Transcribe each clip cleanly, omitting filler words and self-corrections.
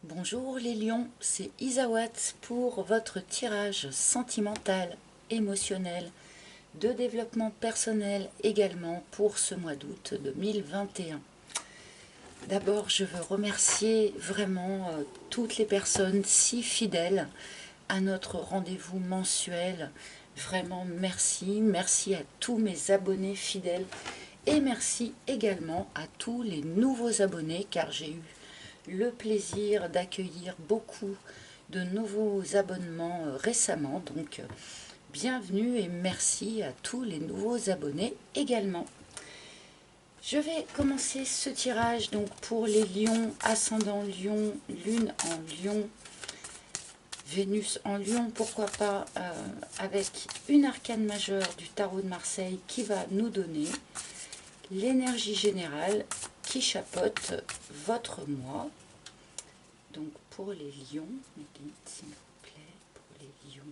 Bonjour les lions, c'est Isawat pour votre tirage sentimental, émotionnel, de développement personnel également pour ce mois d'août 2021. D'abord, je veux remercier vraiment toutes les personnes si fidèles à notre rendez-vous mensuel. Vraiment merci, merci à tous mes abonnés fidèles et merci également à tous les nouveaux abonnés car j'ai eu le plaisir d'accueillir beaucoup de nouveaux abonnements récemment. Donc bienvenue et merci à tous les nouveaux abonnés également. Je vais commencer ce tirage donc pour les lions, ascendant lion, lune en lion, Vénus en lion, pourquoi pas, avec une arcane majeure du tarot de Marseille qui va nous donner l'énergie générale qui chapeaute votre mois. Donc pour les lions, me dites s'il vous plaît, pour les lions,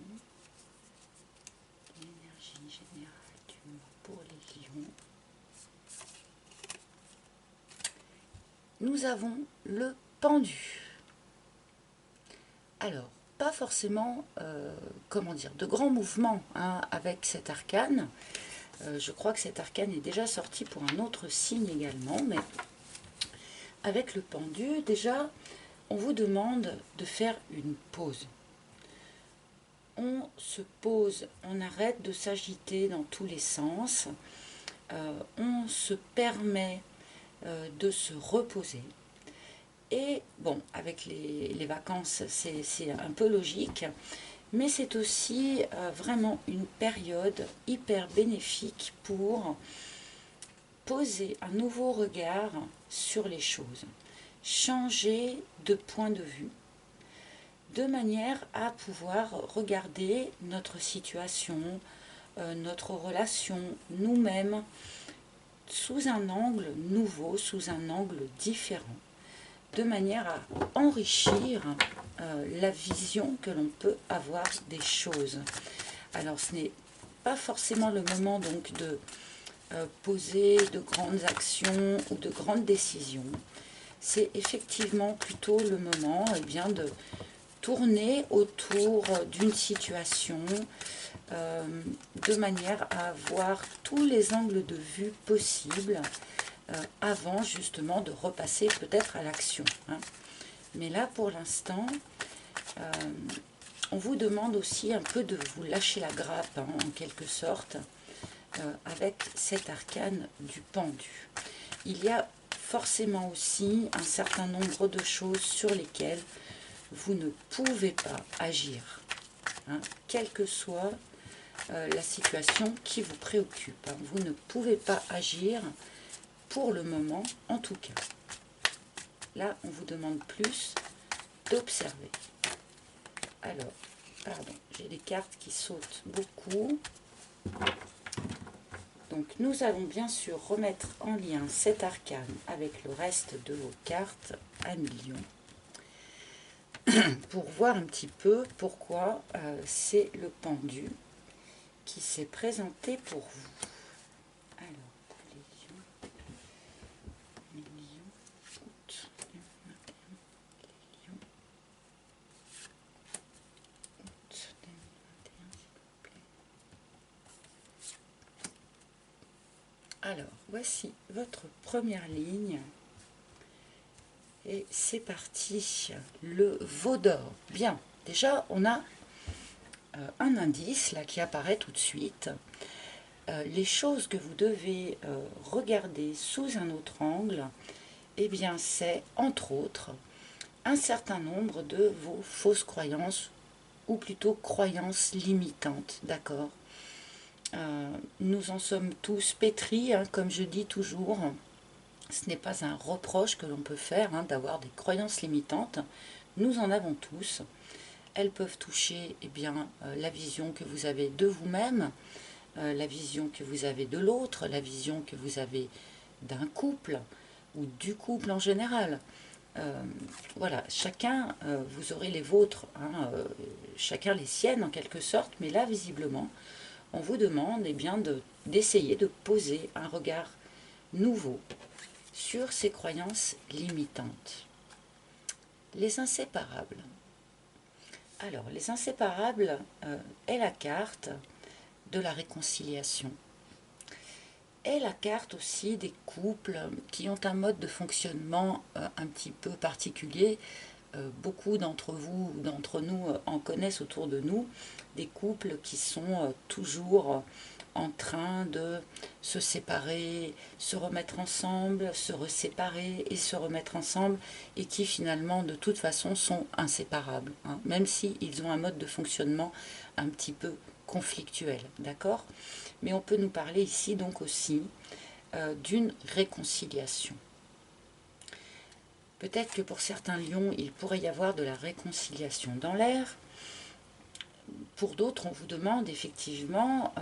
l'énergie générale du mois pour les lions. Nous avons le pendu. Alors, pas forcément, comment dire, de grands mouvements avec cet arcane. Je crois que cet arcane est déjà sorti pour un autre signe également, mais avec le pendu, déjà, on vous demande de faire une pause. On se pose, on arrête de s'agiter dans tous les sens, on se permet de se reposer. Et bon, avec les vacances, c'est un peu logique, mais c'est aussi vraiment une période hyper bénéfique pour poser un nouveau regard sur les choses, changer de point de vue, de manière à pouvoir regarder notre situation, notre relation, nous-mêmes, sous un angle nouveau, sous un angle différent, de manière à enrichir la vision que l'on peut avoir des choses. Alors ce n'est pas forcément le moment donc de poser de grandes actions ou de grandes décisions. C'est effectivement plutôt le moment de tourner autour d'une situation de manière à voir tous les angles de vue possibles avant justement de repasser peut-être à l'action. Mais là pour l'instant, on vous demande aussi un peu de vous lâcher la grappe en quelque sorte avec cet arcane du pendu. Il y a forcément aussi un certain nombre de choses sur lesquelles vous ne pouvez pas agir, quelle que soit la situation qui vous préoccupe. Vous ne pouvez pas agir pour le moment, en tout cas. Là, on vous demande plus d'observer. Alors, pardon, j'ai des cartes qui sautent beaucoup. Donc, nous allons bien sûr remettre en lien cet arcane avec le reste de vos cartes à millions pour voir un petit peu pourquoi c'est le pendu qui s'est présenté pour vous. Alors, pour les lions, août 2021, les lions, août 2021, s'il vous plaît. Alors, voici votre première ligne. Et c'est parti, le veau d'or. Bien, déjà on a un indice là qui apparaît tout de suite. Les choses que vous devez regarder sous un autre angle, eh bien c'est entre autres un certain nombre de vos fausses croyances ou plutôt croyances limitantes, d'accord. Nous en sommes tous pétris, comme je dis toujours. Ce n'est pas un reproche que l'on peut faire d'avoir des croyances limitantes. Nous en avons tous. Elles peuvent toucher la vision que vous avez de vous-même, la vision que vous avez de l'autre, la vision que vous avez d'un couple ou du couple en général. Voilà, chacun, vous aurez les vôtres, chacun les siennes en quelque sorte, mais là visiblement, on vous demande d'essayer de poser un regard nouveau sur ces croyances limitantes. Les inséparables. Alors, les inséparables est la carte de la réconciliation. Est la carte aussi des couples qui ont un mode de fonctionnement un petit peu particulier. Beaucoup d'entre vous, d'entre nous en connaissent autour de nous, des couples qui sont toujours en train de se séparer, se remettre ensemble, se reséparer et se remettre ensemble, et qui finalement de toute façon sont inséparables, hein, même s'ils ont un mode de fonctionnement un petit peu conflictuel, d'accord? Mais on peut nous parler ici donc aussi d'une réconciliation. Peut-être que pour certains lions, il pourrait y avoir de la réconciliation dans l'air. Pour d'autres, on vous demande effectivement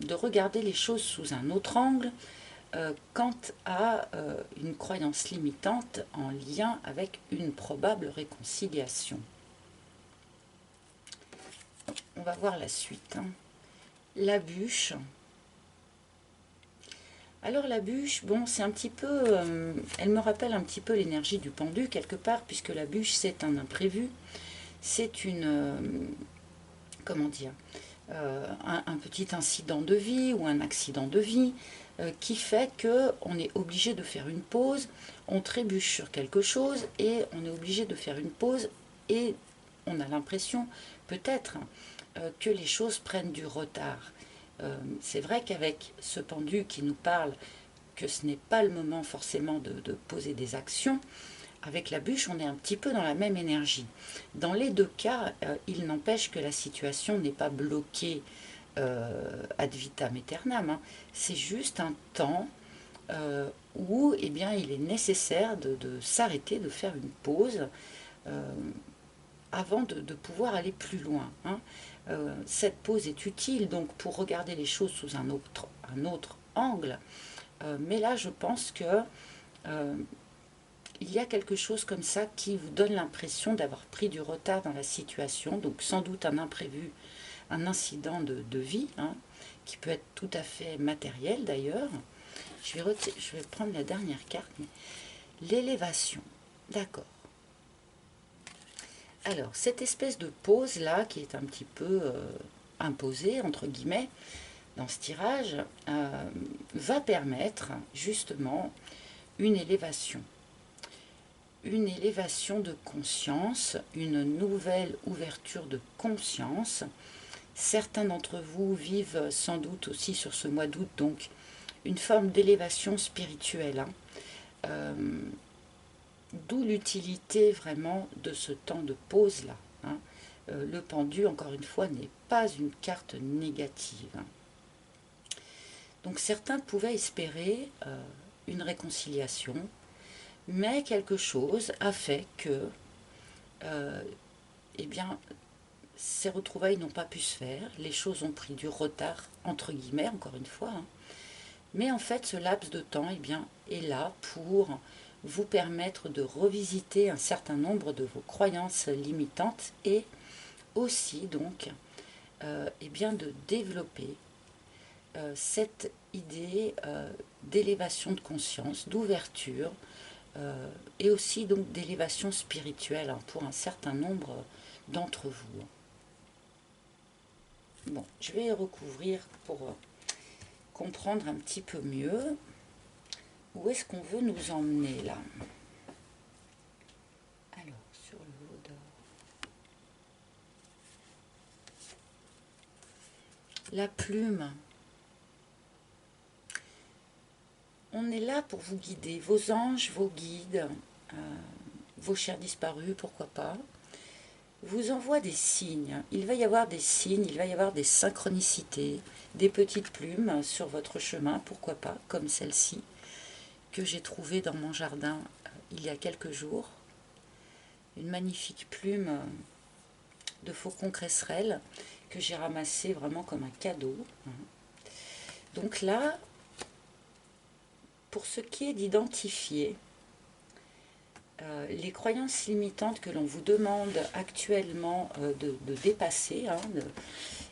de regarder les choses sous un autre angle quant à une croyance limitante en lien avec une probable réconciliation. On va voir la suite. Hein. La bûche. Alors la bûche, bon, c'est un petit peu, elle me rappelle un petit peu l'énergie du pendu quelque part, puisque la bûche c'est un imprévu, c'est une, comment dire, un petit incident de vie ou un accident de vie qui fait qu'on est obligé de faire une pause, on trébuche sur quelque chose et on est obligé de faire une pause et on a l'impression peut-être que les choses prennent du retard. C'est vrai qu'avec ce pendu qui nous parle que ce n'est pas le moment forcément de poser des actions, avec la bûche, on est un petit peu dans la même énergie. Dans les deux cas, il n'empêche que la situation n'est pas bloquée ad vitam aeternam. Hein. C'est juste un temps où eh bien, il est nécessaire de s'arrêter, de faire une pause avant de pouvoir aller plus loin. Hein. Cette pause est utile donc pour regarder les choses sous un autre angle. Mais là, je pense que il y a quelque chose comme ça qui vous donne l'impression d'avoir pris du retard dans la situation, donc sans doute un imprévu, un incident de vie, hein, qui peut être tout à fait matériel d'ailleurs. Je vais prendre la dernière carte, l'élévation. D'accord. Alors, cette espèce de pause-là, qui est un petit peu imposée, entre guillemets, dans ce tirage, va permettre justement une élévation de conscience, une nouvelle ouverture de conscience. Certains d'entre vous vivent sans doute aussi sur ce mois d'août, donc une forme d'élévation spirituelle. Hein. D'où l'utilité vraiment de ce temps de pause-là. Hein. Le pendu, encore une fois, n'est pas une carte négative. Hein. Donc certains pouvaient espérer une réconciliation, mais quelque chose a fait que eh bien, ces retrouvailles n'ont pas pu se faire, les choses ont pris du retard, entre guillemets, encore une fois. Hein. Mais en fait, ce laps de temps eh bien, est là pour vous permettre de revisiter un certain nombre de vos croyances limitantes et aussi donc eh bien, de développer cette idée d'élévation de conscience, d'ouverture et aussi donc d'élévation spirituelle hein, pour un certain nombre d'entre vous. Bon, je vais recouvrir pour comprendre un petit peu mieux où est-ce qu'on veut nous emmener là. Alors, sur le veau d'or. La plume. On est là pour vous guider, vos anges, vos guides, vos chers disparus, pourquoi pas, vous envoient des signes. Il va y avoir des signes, il va y avoir des synchronicités, des petites plumes sur votre chemin, pourquoi pas, comme celle-ci, que j'ai trouvée dans mon jardin il y a quelques jours. Une magnifique plume de faucon cresserelle que j'ai ramassée vraiment comme un cadeau. Donc là, pour ce qui est d'identifier les croyances limitantes que l'on vous demande actuellement de dépasser, hein,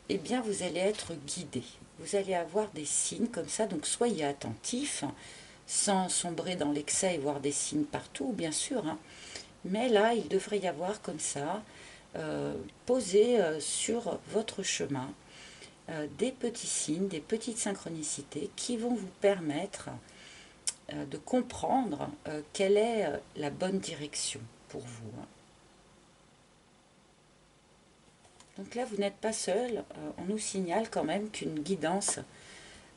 eh bien vous allez être guidé. Vous allez avoir des signes comme ça, donc soyez attentifs, sans sombrer dans l'excès et voir des signes partout, bien sûr, hein, Mais là, il devrait y avoir comme ça, posé sur votre chemin, des petits signes, des petites synchronicités qui vont vous permettre de comprendre quelle est la bonne direction pour vous. Hein. Donc là, vous n'êtes pas seul. On nous signale quand même qu'une guidance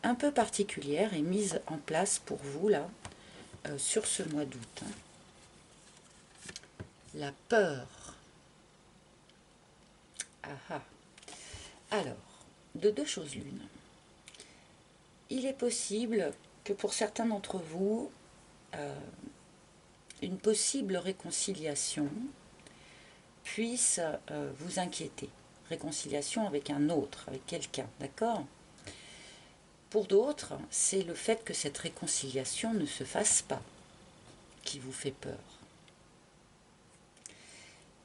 un peu particulière est mise en place pour vous là, sur ce mois d'août. Hein. La peur. Ah ah. Alors, de deux choses l'une. Il est possible que pour certains d'entre vous, une possible réconciliation puisse vous inquiéter. Réconciliation avec un autre, avec quelqu'un, d'accord? Pour d'autres, c'est le fait que cette réconciliation ne se fasse pas qui vous fait peur.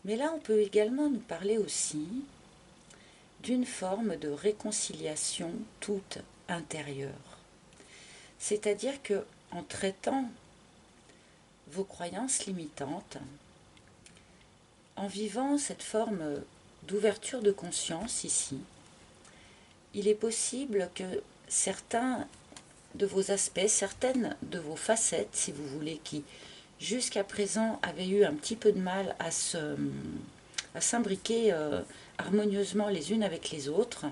Mais là, on peut également nous parler aussi d'une forme de réconciliation toute intérieure. C'est-à-dire que en traitant vos croyances limitantes, en vivant cette forme d'ouverture de conscience ici, il est possible que certains de vos aspects, certaines de vos facettes, si vous voulez, qui jusqu'à présent avaient eu un petit peu de mal à s'imbriquer harmonieusement les unes avec les autres,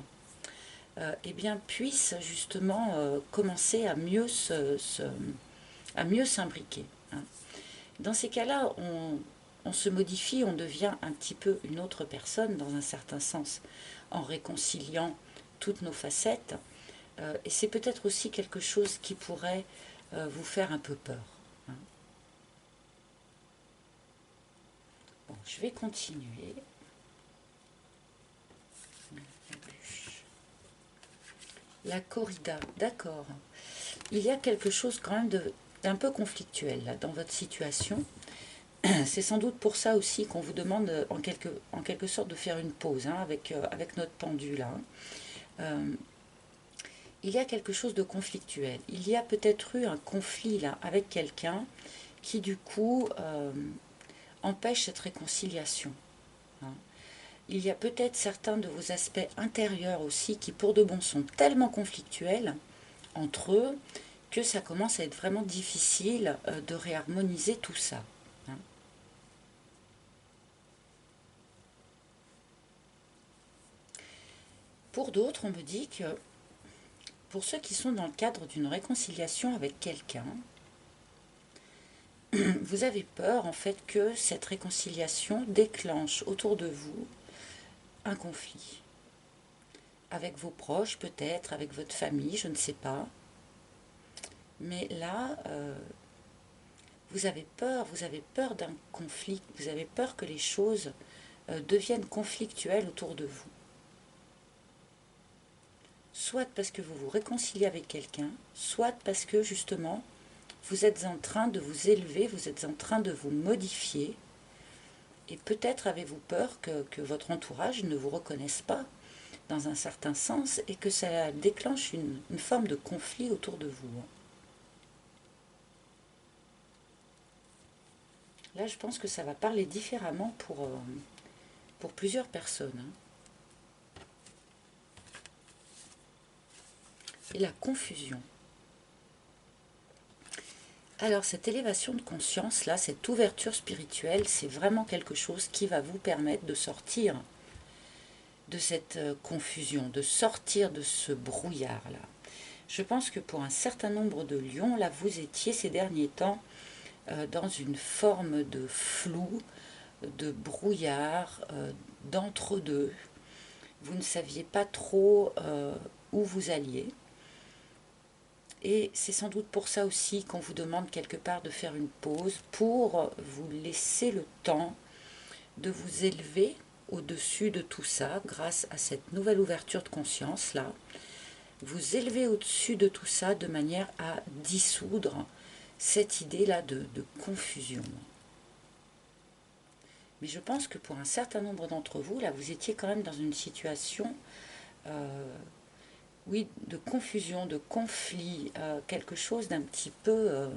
eh bien, puissent justement commencer à mieux s'imbriquer. Hein. Dans ces cas-là, on se modifie, on devient un petit peu une autre personne, dans un certain sens, en réconciliant toutes nos facettes. Et c'est peut-être aussi quelque chose qui pourrait vous faire un peu peur. Hein. Bon, je vais continuer. La corrida, d'accord. Il y a quelque chose quand même d'un peu conflictuel là, dans votre situation. C'est sans doute pour ça aussi qu'on vous demande en quelque sorte de faire une pause hein, avec notre pendule. Là. Il y a quelque chose de conflictuel. Il y a peut-être eu un conflit là avec quelqu'un qui du coup empêche cette réconciliation. Hein. Il y a peut-être certains de vos aspects intérieurs aussi qui pour de bon sont tellement conflictuels entre eux que ça commence à être vraiment difficile de réharmoniser tout ça. Hein. Pour d'autres, on me dit que pour ceux qui sont dans le cadre d'une réconciliation avec quelqu'un, vous avez peur en fait que cette réconciliation déclenche autour de vous un conflit. Avec vos proches peut-être, avec votre famille, je ne sais pas. Mais là, vous avez peur d'un conflit, vous avez peur que les choses deviennent conflictuelles autour de vous. Soit parce que vous vous réconciliez avec quelqu'un, soit parce que justement, vous êtes en train de vous élever, vous êtes en train de vous modifier, et peut-être avez-vous peur que votre entourage ne vous reconnaisse pas dans un certain sens et que ça déclenche une forme de conflit autour de vous. Là, je pense que ça va parler différemment pour plusieurs personnes. Hein. Et la confusion. Alors, cette élévation de conscience, là, cette ouverture spirituelle, c'est vraiment quelque chose qui va vous permettre de sortir de cette confusion, de sortir de ce brouillard-là. Je pense que pour un certain nombre de lions, là, vous étiez ces derniers temps dans une forme de flou, de brouillard, d'entre-deux. Vous ne saviez pas trop où vous alliez. Et c'est sans doute pour ça aussi qu'on vous demande quelque part de faire une pause pour vous laisser le temps de vous élever au-dessus de tout ça grâce à cette nouvelle ouverture de conscience là. Vous élever au-dessus de tout ça de manière à dissoudre cette idée-là de confusion. Mais je pense que pour un certain nombre d'entre vous, là, vous étiez quand même dans une situation oui, de confusion, de conflit, quelque chose d'un petit peu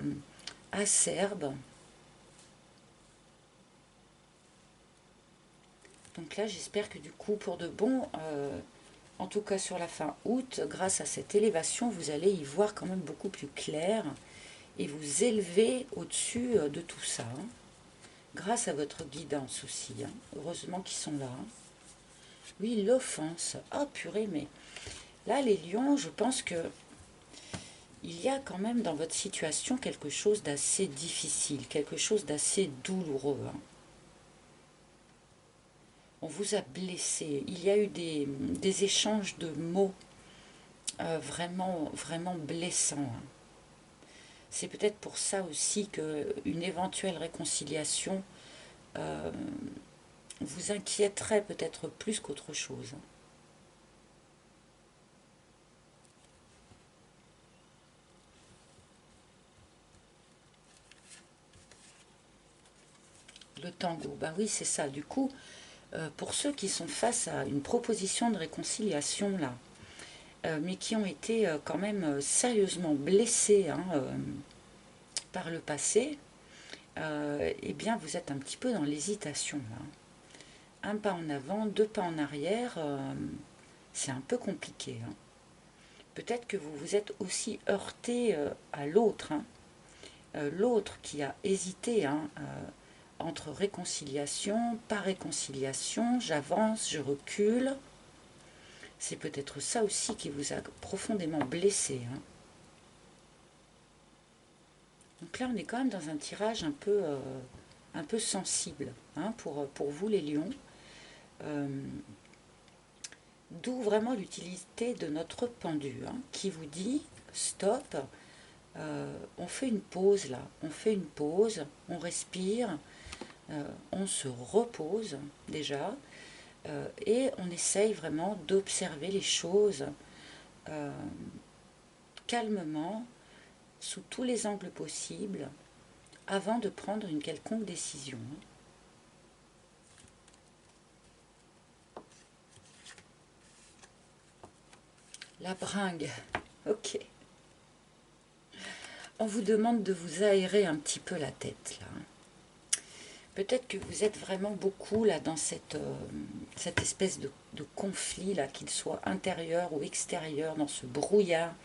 acerbe. Donc là, j'espère que du coup, pour de bon, en tout cas sur la fin août, grâce à cette élévation, vous allez y voir quand même beaucoup plus clair et vous élever au-dessus de tout ça, hein, grâce à votre guidance aussi. Hein. Heureusement qu'ils sont là. Hein. Oui, l'offense. Ah purée, mais là, les lions, je pense que il y a quand même dans votre situation quelque chose d'assez difficile, quelque chose d'assez douloureux. Hein. On vous a blessé. Il y a eu des échanges de mots vraiment, vraiment blessants. Hein. C'est peut-être pour ça aussi qu'une éventuelle réconciliation vous inquiéterait peut-être plus qu'autre chose. Hein. Le tango, ben oui, c'est ça. Du coup, pour ceux qui sont face à une proposition de réconciliation, là, mais qui ont été quand même sérieusement blessés hein, par le passé, eh bien, vous êtes un petit peu dans l'hésitation. Là. Un pas en avant, deux pas en arrière, c'est un peu compliqué. Hein. Peut-être que vous vous êtes aussi heurté à l'autre. Hein. L'autre qui a hésité hein, entre réconciliation, pas réconciliation, j'avance, je recule. C'est peut-être ça aussi qui vous a profondément blessé. Hein. Donc là, on est quand même dans un tirage un peu sensible hein, pour vous, les lions. Euh, D'où vraiment l'utilité de notre pendu hein, qui vous dit stop, on fait une pause là, on fait une pause, on respire, on se repose déjà et on essaye vraiment d'observer les choses euh, calmement, sous tous les angles possibles, avant de prendre une quelconque décision. La bringue, ok. On vous demande de vous aérer un petit peu la tête là. Peut-être que vous êtes vraiment beaucoup là dans cette espèce de conflit là, qu'il soit intérieur ou extérieur, dans ce brouillard,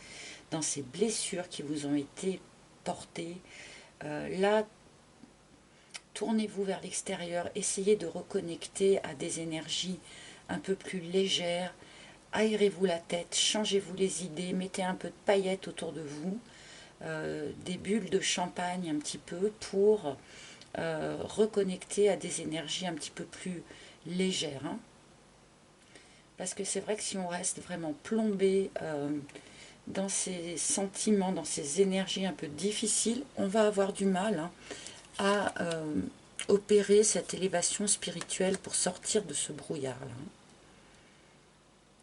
dans ces blessures qui vous ont été portées. Là, tournez-vous vers l'extérieur, essayez de reconnecter à des énergies un peu plus légères. Aérez-vous la tête, changez-vous les idées, mettez un peu de paillettes autour de vous, des bulles de champagne un petit peu pour reconnecter à des énergies un petit peu plus légères. Hein. Parce que c'est vrai que si on reste vraiment plombé dans ces sentiments, dans ces énergies un peu difficiles, on va avoir du mal hein, à opérer cette élévation spirituelle pour sortir de ce brouillard-là.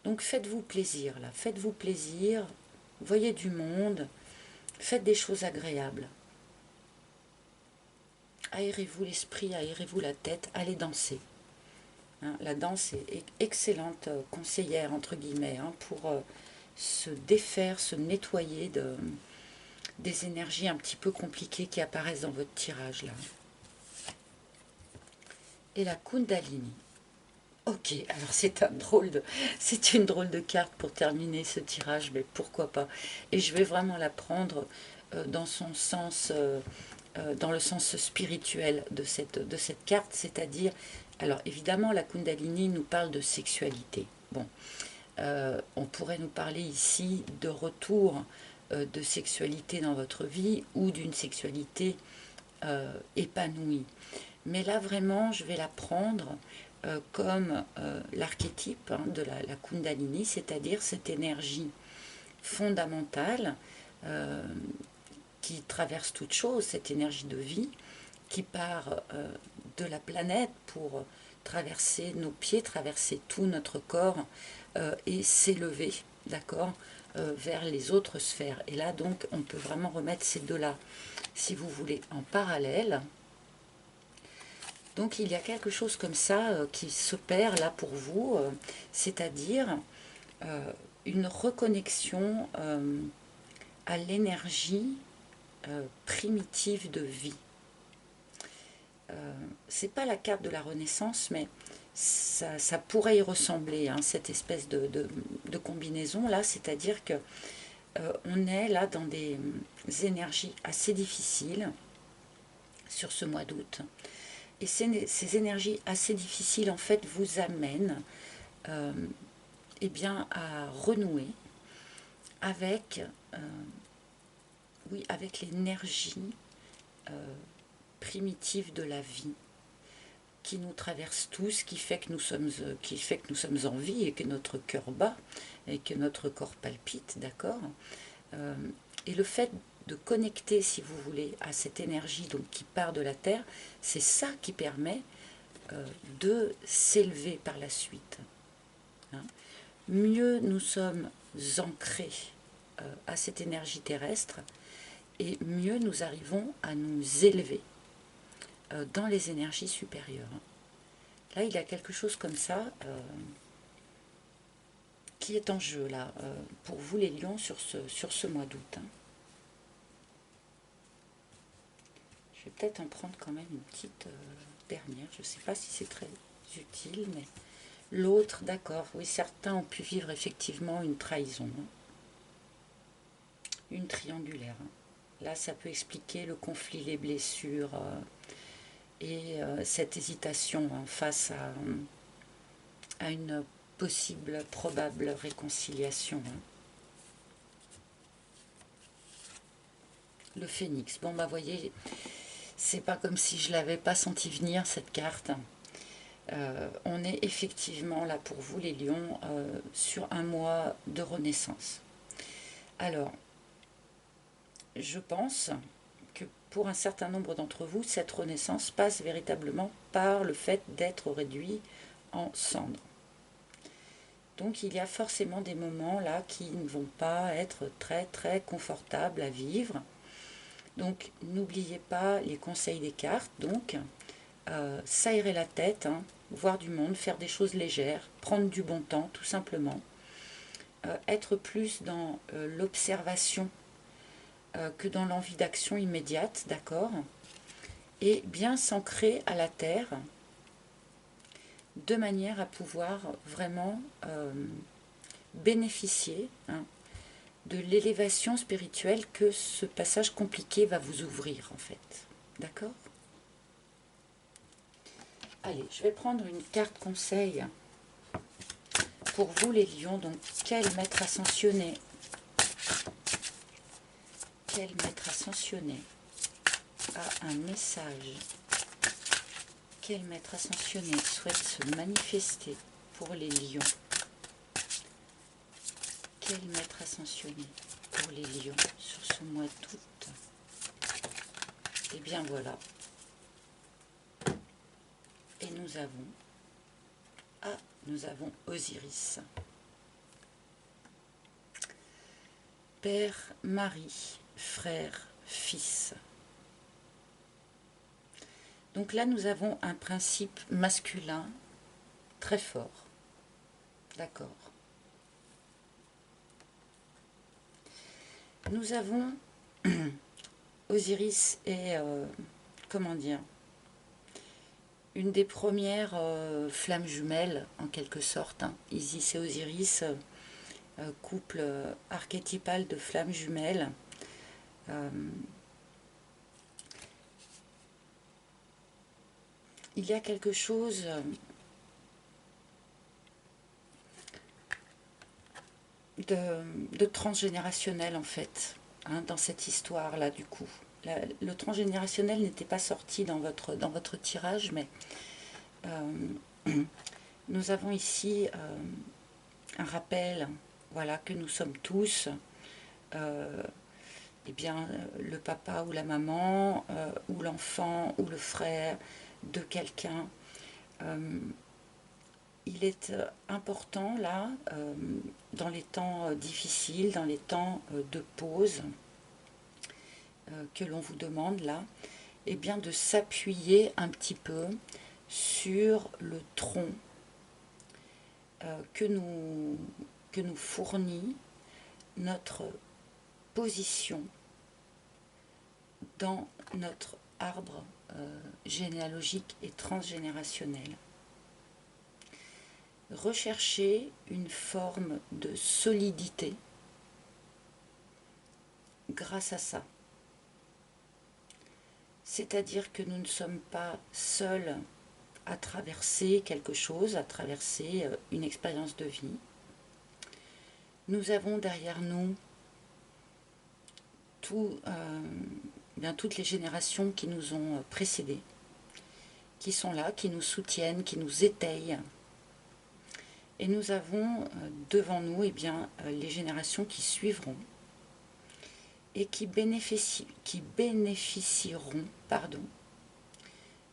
Donc faites-vous plaisir, là, faites-vous plaisir, voyez du monde, faites des choses agréables. Aérez-vous l'esprit, aérez-vous la tête, allez danser. Hein, la danse est excellente conseillère, entre guillemets, hein, pour se défaire, se nettoyer des énergies un petit peu compliquées qui apparaissent dans votre tirage, là. Et la Kundalini. Ok, alors c'est une drôle de carte pour terminer ce tirage, mais pourquoi pas. Et je vais vraiment la prendre dans son sens, dans le sens spirituel de cette carte, c'est-à-dire, alors évidemment la Kundalini nous parle de sexualité. Bon, on pourrait nous parler ici de retour de sexualité dans votre vie ou d'une sexualité épanouie. Mais là vraiment, je vais la prendre comme l'archétype hein, de la Kundalini, c'est-à-dire cette énergie fondamentale qui traverse toute chose, cette énergie de vie qui part de la planète pour traverser nos pieds, traverser tout notre corps et s'élever, d'accord, vers les autres sphères. Et là, donc, on peut vraiment remettre ces deux-là, si vous voulez, en parallèle. Donc il y a quelque chose comme ça qui s'opère là pour vous, c'est-à-dire une reconnexion à l'énergie primitive de vie. C'est pas la carte de la Renaissance, mais ça pourrait y ressembler, hein, cette espèce de combinaison là, c'est-à-dire que on est là dans des énergies assez difficiles sur ce mois d'août. Et ces énergies assez difficiles, en fait, vous amènent eh bien, à renouer avec, oui, avec l'énergie primitive de la vie qui nous traverse tous, qui fait que nous sommes en vie et que notre cœur bat et que notre corps palpite, d'accord. Et le fait de connecter, si vous voulez, à cette énergie donc, qui part de la Terre, c'est ça qui permet de s'élever par la suite. Hein. Mieux nous sommes ancrés à cette énergie terrestre, et mieux nous arrivons à nous élever dans les énergies supérieures. Là, il y a quelque chose comme ça qui est en jeu là pour vous les lions sur ce mois d'août. Hein. Je vais peut-être en prendre quand même une petite dernière. Je ne sais pas si c'est très utile, mais l'autre, d'accord. Oui, certains ont pu vivre effectivement une trahison. Hein. Une triangulaire. Hein. Là, ça peut expliquer le conflit, les blessures et cette hésitation hein, face à une possible, probable réconciliation. Hein. Le phénix. Bon, bah, voyez, c'est pas comme si je l'avais pas senti venir, cette carte. On est effectivement là pour vous, les lions, sur un mois de renaissance. Alors, je pense que pour un certain nombre d'entre vous, cette renaissance passe véritablement par le fait d'être réduit en cendres. Donc il y a forcément des moments là qui ne vont pas être très très confortables à vivre. Donc n'oubliez pas les conseils des cartes, donc s'aérer la tête, hein, voir du monde, faire des choses légères, prendre du bon temps tout simplement, être plus dans l'observation que dans l'envie d'action immédiate, d'accord, et bien s'ancrer à la terre de manière à pouvoir vraiment bénéficier hein, de l'élévation spirituelle que ce passage compliqué va vous ouvrir en fait. D'accord? Allez, je vais prendre une carte conseil pour vous les lions. Donc, quel maître ascensionné a un message? Quel maître ascensionné souhaite se manifester pour les lions? Quel maître ascensionné pour les lions sur ce mois d'août? Et bien voilà. Et nous avons Osiris. Père, mari, frère, fils. Donc là, nous avons un principe masculin très fort. D'accord. Nous avons Osiris et, comment dire, une des premières flammes jumelles, en quelque sorte. Hein. Isis et Osiris, couple archétypal de flammes jumelles. Il y a quelque chose de transgénérationnel, en fait, hein, dans cette histoire-là, du coup. Le transgénérationnel n'était pas sorti dans votre tirage, mais nous avons ici un rappel, voilà, que nous sommes tous, eh bien, le papa ou la maman, ou l'enfant ou le frère de quelqu'un. Il est important là, dans les temps difficiles, dans les temps de pause que l'on vous demande là, eh bien de s'appuyer un petit peu sur le tronc que nous fournit notre position dans notre arbre généalogique et transgénérationnel. recherchez une forme de solidité grâce à ça. C'est-à-dire que nous ne sommes pas seuls à traverser quelque chose, à traverser une expérience de vie. Nous avons derrière nous toutes les générations qui nous ont précédés, qui sont là, qui nous soutiennent, qui nous étayent. Et nous avons devant nous les générations qui suivront et qui bénéficieront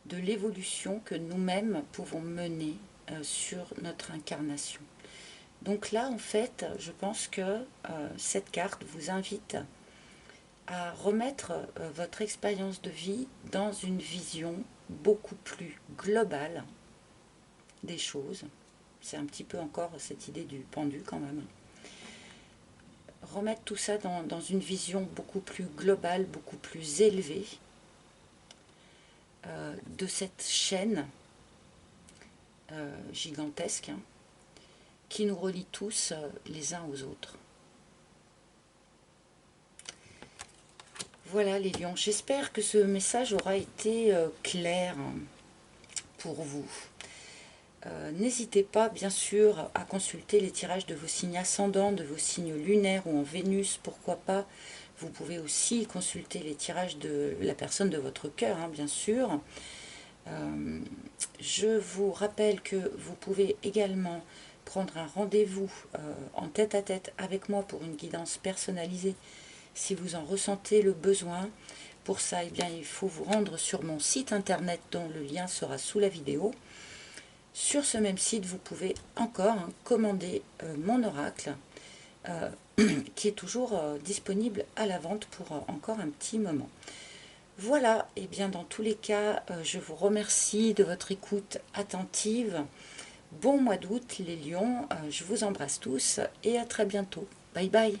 de l'évolution que nous-mêmes pouvons mener sur notre incarnation. Donc là, en fait, je pense que cette carte vous invite à remettre votre expérience de vie dans une vision beaucoup plus globale des choses. C'est un petit peu encore cette idée du pendu quand même. Remettre tout ça dans une vision beaucoup plus globale, beaucoup plus élevée de cette chaîne gigantesque qui nous relie tous les uns aux autres. Voilà les lions, j'espère que ce message aura été clair pour vous. N'hésitez pas bien sûr à consulter les tirages de vos signes ascendants, de vos signes lunaires ou en Vénus, pourquoi pas. Vous pouvez aussi consulter les tirages de la personne de votre cœur, bien sûr. Je vous rappelle que vous pouvez également prendre un rendez-vous en tête-à-tête avec moi pour une guidance personnalisée si vous en ressentez le besoin. Pour ça, il faut vous rendre sur mon site internet dont le lien sera sous la vidéo. Sur ce même site, vous pouvez encore commander mon oracle qui est toujours disponible à la vente pour encore un petit moment. Voilà, et bien dans tous les cas, je vous remercie de votre écoute attentive. Bon mois d'août les lions, je vous embrasse tous et à très bientôt. Bye bye.